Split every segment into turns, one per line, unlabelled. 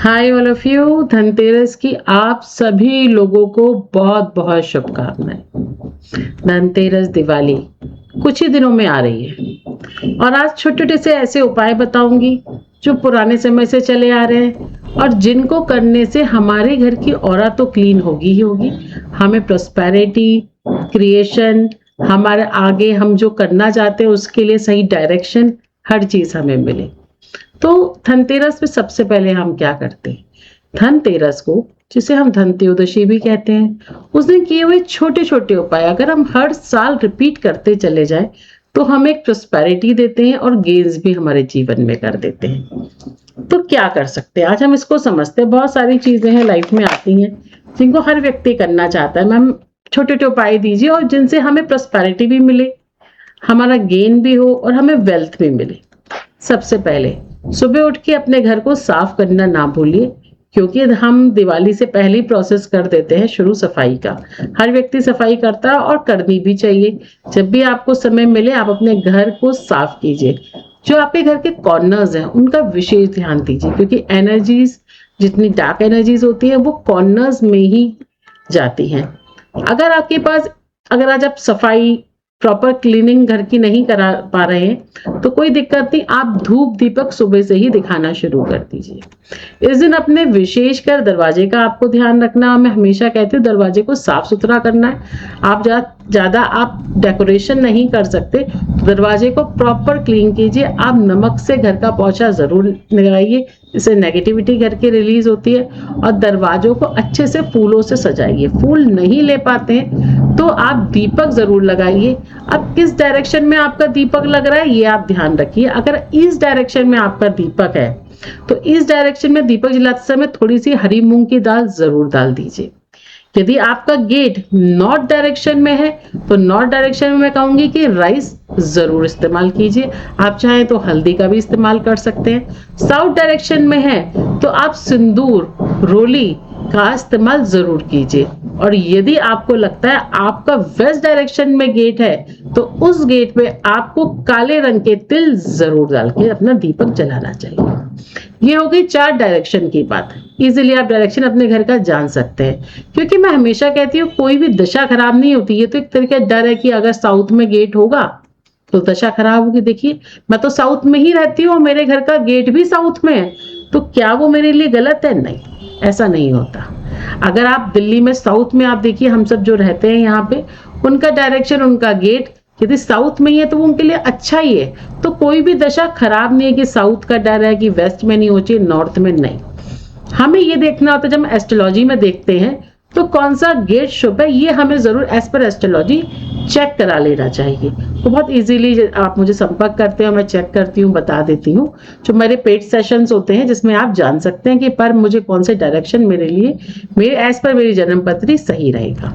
Hi all of you. Dhanteras की आप सभी लोगों को बहुत बहुत शुभकामनाएं। धनतेरस दिवाली कुछ ही दिनों में आ रही है और आज छोटे छोटे से ऐसे उपाय बताऊंगी जो पुराने समय से चले आ रहे हैं और जिनको करने से हमारे घर की ऑरा तो क्लीन होगी ही होगी, हमें प्रॉस्पेरिटी, क्रिएशन, हमारे आगे हम जो करना चाहते हैं उसके लिए सही डायरेक्शन, हर चीज हमें मिले। तो धनतेरस में सबसे पहले हम क्या करते हैं, धनतेरस को जिसे हम धनतेयोदशी भी कहते हैं, उस दिन किए हुए छोटे छोटे उपाय अगर हम हर साल रिपीट करते चले जाएं तो हम एक प्रॉस्पेरिटी देते हैं और गेन्स भी हमारे जीवन में कर देते हैं। तो क्या कर सकते हैं आज हम इसको समझते हैं। बहुत सारी चीजें हैं लाइफ में आती हैं जिनको हर व्यक्ति करना चाहता है। मैम छोटे छोटे उपाय दीजिए और जिनसे हमें प्रॉस्पेरिटी भी मिले, हमारा गेन भी हो और हमें वेल्थ भी मिले। सबसे पहले सुबह उठ के अपने घर को साफ करना ना भूलिए, क्योंकि हम दिवाली से पहले ही प्रोसेस कर देते हैं शुरू सफाई का। हर व्यक्ति सफाई करता है और करनी भी चाहिए। जब भी आपको समय मिले आप अपने घर को साफ कीजिए। जो आपके घर के कॉर्नर्स हैं उनका विशेष ध्यान दीजिए, क्योंकि एनर्जीज, जितनी डार्क एनर्जीज होती है वो कॉर्नर्स में ही जाती हैं। अगर आज आप सफाई प्रॉपर क्लीनिंग घर की नहीं करा पा रहे हैं तो कोई दिक्कत नहीं, आप धूप दीपक सुबह से ही दिखाना शुरू कर दीजिए। इस दिन अपने विशेषकर दरवाजे का आपको ध्यान रखना। मैं हमेशा कहती हूँ दरवाजे को साफ सुथरा करना है। आप ज्यादा आप डेकोरेशन नहीं कर सकते तो दरवाजे को प्रॉपर क्लीन कीजिए। आप नमक से घर का पोछा जरूर लगाइए, इससे नेगेटिविटी घर की रिलीज होती है। और दरवाजों को अच्छे से फूलों से सजाइए। फूल नहीं ले पाते हैं तो आप दीपक जरूर लगाइए। अब किस डायरेक्शन में आपका दीपक लग रहा है ये आप ध्यान रखिए। अगर इस डायरेक्शन में आपका दीपक है तो इस डायरेक्शन में दीपक जलाते समय थोड़ी सी हरी मूंग की दाल जरूर डाल दीजिए। यदि आपका गेट नॉर्थ डायरेक्शन में है तो नॉर्थ डायरेक्शन में मैं कहूंगी कि राइस जरूर इस्तेमाल कीजिए। आप चाहें तो हल्दी का भी इस्तेमाल कर सकते हैं। साउथ डायरेक्शन में है तो आप सिंदूर, रोली का इस्तेमाल जरूर कीजिए। और यदि आपको लगता है आपका वेस्ट डायरेक्शन में गेट है तो उस गेट पे आपको काले रंग के तिल जरूर डाल के अपना दीपक जलाना चाहिए। ये हो गई 4 डायरेक्शन की बात। इजीली आप डायरेक्शन अपने घर का जान सकते हैं, क्योंकि मैं हमेशा कहती हूँ कोई भी दशा खराब नहीं होती। ये तो एक तरीके का डर है कि अगर साउथ में गेट होगा तो दशा खराब होगी। देखिए मैं तो साउथ में ही रहती हूँ, मेरे घर का गेट भी साउथ में है, तो क्या वो मेरे लिए गलत है? नहीं, ऐसा नहीं होता। अगर आप दिल्ली में साउथ में आप देखिए, हम सब जो रहते हैं यहाँ पे, उनका डायरेक्शन, उनका गेट यदि साउथ में ही है तो वो उनके लिए अच्छा ही है। तो कोई भी दशा खराब नहीं है कि साउथ का डर है कि वेस्ट में नहीं हो चाहिए, नॉर्थ में नहीं। हमें ये देखना होता है जब हम एस्ट्रोलॉजी में देखते हैं तो कौन सा गेट शुभ है, ये हमें जरूर एज पर एस्ट्रोलॉजी चेक करा लेना चाहिए। तो बहुत इजीली आप मुझे संपर्क करते हैं, मैं चेक करती हूँ, बता देती हूँ। जो मेरे पेड सेशंस होते हैं जिसमें आप जान सकते हैं कि पर मुझे कौन से डायरेक्शन मेरे लिए, मेरे एज पर मेरी जन्म पत्री सही रहेगा।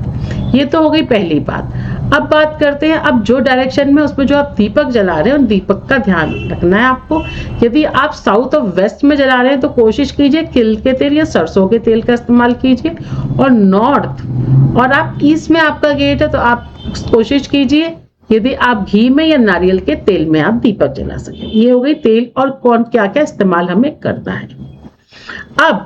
ये तो हो गई पहली बात। अब बात करते हैं, अब जो डायरेक्शन में उसमें जो आप दीपक जला रहे हैं उन दीपक का ध्यान रखना है आपको। यदि आप साउथ और वेस्ट में जला रहे हैं तो कोशिश कीजिए तिल के तेल या सरसों के तेल का इस्तेमाल कीजिए। और नॉर्थ और आप ईस्ट में आपका गेट है तो आप कोशिश कीजिए यदि आप घी में या नारियल के तेल में आप दीपक जला सकें। ये हो गई तेल और कौन क्या क्या इस्तेमाल हमें करना है। अब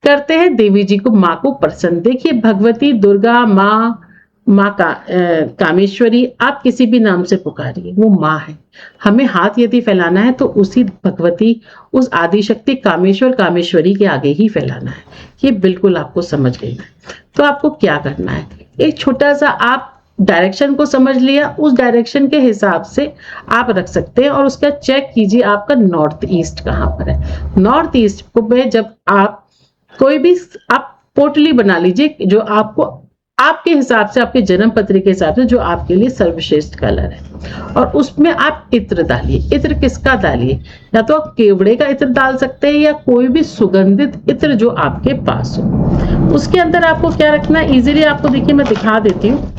करते हैं देवी जी को, माँ को प्रसन्न। देखिए भगवती दुर्गा, माँ कामेश्वरी, आप किसी भी नाम से पुकारिए, वो माँ है। हमें हाथ यदि फैलाना है तो उसी भगवती, उस आदिशक्ति कामेश्वर कामेश्वरी के आगे ही फैलाना है। ये बिल्कुल आपको समझ लेना है। तो आपको क्या करना है, एक छोटा सा आप डायरेक्शन को समझ लिया, उस डायरेक्शन के हिसाब से आप रख सकते हैं और उसका चेक कीजिए आपका नॉर्थ ईस्ट कहाँ पर है। नॉर्थ ईस्ट को में जब आप कोई भी आप पोटली बना लीजिए जो आपको आपके हिसाब से, आपके जन्म पत्री के हिसाब से जो आपके लिए सर्वश्रेष्ठ कलर है, और उसमें आप इत्र डालिए। इत्र किसका डालिए, या तो आप केवड़े का इत्र डाल सकते हैं या कोई भी सुगंधित इत्र जो आपके पास हो। उसके अंदर आपको क्या रखना है, इजीली आपको देखिए मैं दिखा देती हूँ।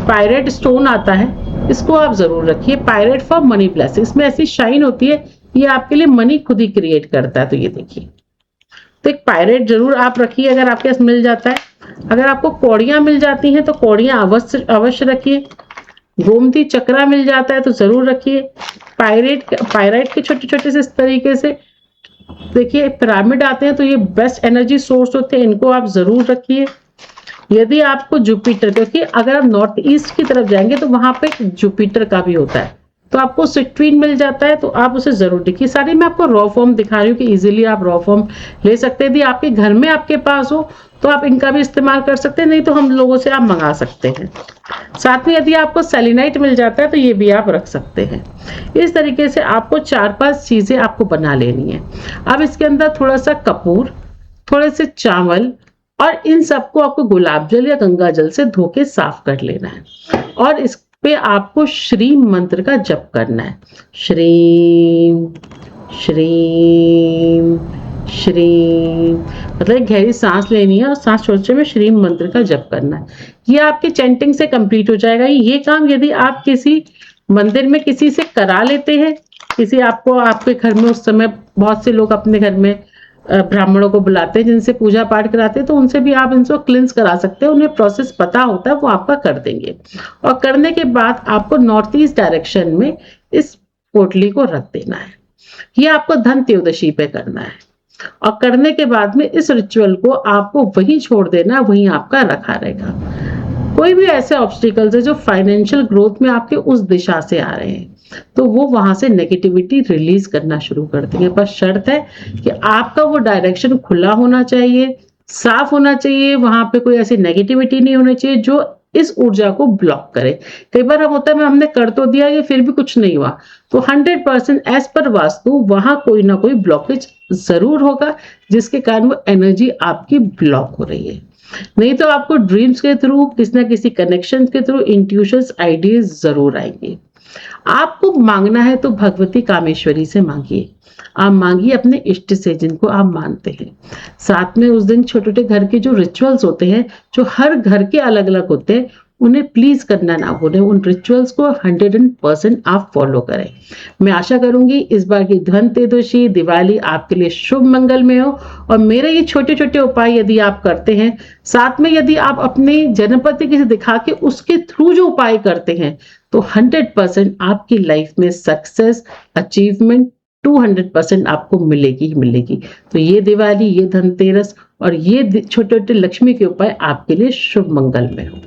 पायरेट स्टोन आता है, इसको आप जरूर रखिए। पायरेट फॉर मनी ब्लेसिंग, इसमें ऐसी शाइन होती है, ये आपके लिए मनी खुद ही क्रिएट करता है। तो ये देखिए, तो एक पायरेट जरूर आप रखिए अगर आपके पास मिल जाता है। अगर आपको कौड़ियां मिल जाती हैं तो कौड़ियां अवश्य रखिए। गोमती चक्रा मिल जाता है तो जरूर रखिए। पायरेट के छोटे छोटे से इस तरीके से देखिए पिरामिड आते हैं तो ये बेस्ट एनर्जी सोर्स होते हैं, इनको आप जरूर रखिए। यदि आपको जुपिटर, क्योंकि अगर आप नॉर्थ ईस्ट की तरफ जाएंगे तो वहां पे जुपिटर का भी होता है, तो आपको सिट्रीन मिल जाता है, तो आप उसे जरूर देखिए। सारी मैं आपको रॉ फॉर्म दिखा रही हूँ कि इजीली आप रॉ फॉर्म ले सकते हैं। यदि आपके घर में आपके पास हो तो आप इनका भी इस्तेमाल कर सकते हैं, नहीं तो हम लोगों से आप मंगा सकते हैं। साथ में यदि आपको सेलिनाइट मिल जाता है तो ये भी आप रख सकते हैं। इस तरीके से आपको 4-5 चीजें आपको बना लेनी है। अब इसके अंदर थोड़ा सा कपूर, थोड़े से चावल, और इन सबको आपको गुलाब जल या गंगा जल से धो के साफ कर लेना है। और इस पे आपको श्रीम मंत्र का जप करना है। श्रीम श्रीम श्रीम, मतलब एक गहरी सांस लेनी है और सांस छोड़ते में श्रीम मंत्र का जप करना है। ये आपके चैंटिंग से कंप्लीट हो जाएगा। ये काम यदि आप किसी मंदिर में किसी से करा लेते हैं, किसी आपको आपके घर में उस समय बहुत से लोग अपने घर में ब्राह्मणों को बुलाते हैं जिनसे पूजा पाठ कराते हैं, तो उनसे भी आप इनको क्लिंस करा सकते हैं। उन्हें प्रोसेस पता होता है, वो आपका कर देंगे। और करने के बाद आपको नॉर्थ ईस्ट डायरेक्शन में इस पोटली को रख देना है। ये आपको धन त्रयोदशी पे करना है। और करने के बाद में इस रिचुअल को आपको वहीं छोड़ देना, वहीं आपका रखा रहेगा। कोई भी ऐसे ऑब्स्टिकल्स है जो फाइनेंशियल ग्रोथ में आपके उस दिशा से आ रहे हैं, तो वो वहां से नेगेटिविटी रिलीज करना शुरू कर देंगे। बस शर्त है कि आपका वो डायरेक्शन खुला होना चाहिए, साफ होना चाहिए, वहां पे कोई ऐसी नेगेटिविटी नहीं होनी चाहिए जो इस ऊर्जा को ब्लॉक करे। कई बार हम होता है हमने कर तो दिया ये फिर भी कुछ नहीं हुआ, तो 100% एज पर वास्तु वहां कोई ना कोई ब्लॉकेज जरूर होगा, जिसके कारण वो एनर्जी आपकी ब्लॉक हो रही है। नहीं तो आपको ड्रीम्स के थ्रू, किसी ना किसी कनेक्शन के थ्रू इंट्यूशंस, आइडियाज जरूर आएंगे। आपको मांगना है तो भगवती कामेश्वरी से मांगिए। आप मांगिए अपने इष्ट से जिनको आप मानते हैं। साथ में उस दिन छोटे छोटे घर के जो रिचुअल्स होते हैं, जो हर घर के अलग अलग होते हैं, उन्हें प्लीज करना ना भूलें। उन रिचुअल्स को 100% आप फॉलो करें। मैं आशा करूंगी इस बार की धन त्रयोदशी दिवाली आपके लिए शुभ मंगल में हो। और मेरे ये छोटे छोटे उपाय यदि आप करते हैं, साथ में यदि आप अपने जन्मपति किसे दिखा के उसके थ्रू जो उपाय करते हैं, तो 100% आपकी लाइफ में सक्सेस, अचीवमेंट 200% आपको मिलेगी ही मिलेगी। तो ये दिवाली, ये धनतेरस और ये छोटे छोटे लक्ष्मी के उपाय आपके लिए शुभ मंगल में हो।